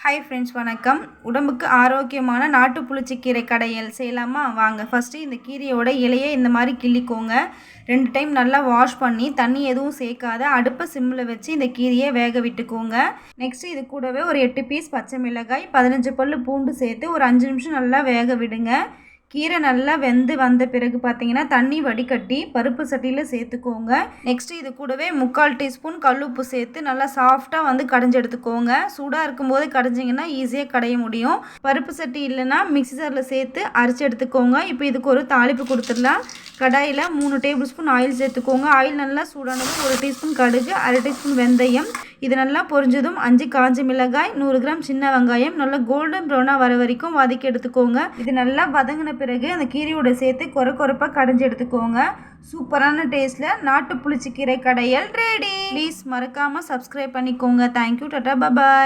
Hi friends, வணக்கம். உடம்புக்கு ஆரோக்கியமான நாட்டு புளிச்சக்கீரை கடையல் செய்யலாமா? வாங்க. ஃபஸ்ட்டு இந்த கீரையோட இலையை இந்த மாதிரி கிள்ளிக்கோங்க. 2 டைம் நல்லா வாஷ் பண்ணி தண்ணி எதுவும் சேர்க்காத அடுப்பை சிம்மில் வச்சு இந்த கீரையை வேக விட்டுக்கோங்க. நெக்ஸ்ட்டு இது கூடவே ஒரு 8 பீஸ் பச்சை மிளகாய், 15 பல் பூண்டு சேர்த்து ஒரு 5 நிமிஷம் நல்லா வேக விடுங்க. கீரை நல்லா வெந்து வந்த பிறகு பார்த்தீங்கன்னா தண்ணி வடிகட்டி பருப்பு சட்டியில் சேர்த்துக்கோங்க. நெக்ஸ்ட்டு இது கூடவே 3/4 டீஸ்பூன் கல்லுப்பு சேர்த்து நல்லா சாஃப்டாக கடைஞ்சி எடுத்துக்கோங்க. சூடாக இருக்கும்போது கடைஞ்சிங்கன்னா ஈஸியாக கடைய முடியும். பருப்பு சட்டி இல்லைன்னா மிக்ஸி ஜாரில் சேர்த்து அரைச்சி எடுத்துக்கோங்க. இப்போ இதுக்கு ஒரு தாளிப்பு கொடுத்துடலாம். கடாயில் 3 டேபிள் ஸ்பூன் ஆயில் சேர்த்துக்கோங்க. ஆயில் நல்லா சூடானதும் 1 டீஸ்பூன் கடுகு, 1/2 டீஸ்பூன் வெந்தயம். இது நல்லா பொரிஞ்சதும் 5 காஞ்ச மிளகாய், 100 கிராம் சின்ன வெங்காயம் நல்லா கோல்டன் ப்ரௌனாக வர வரைக்கும் வதக்கி எடுத்துக்கோங்க. இது நல்லா வதங்கின பிறகு அந்த கீரையோட சேர்த்து கொரப்பாக கடைஞ்சி எடுத்துக்கோங்க. சூப்பரான டேஸ்ட்டில் நாட்டு புளிச்சக்கீரை கடையல் ரெடி. ப்ளீஸ் மறக்காமல் சப்ஸ்கிரைப் பண்ணிக்கோங்க. தேங்க்யூ. டாடா, பாய்.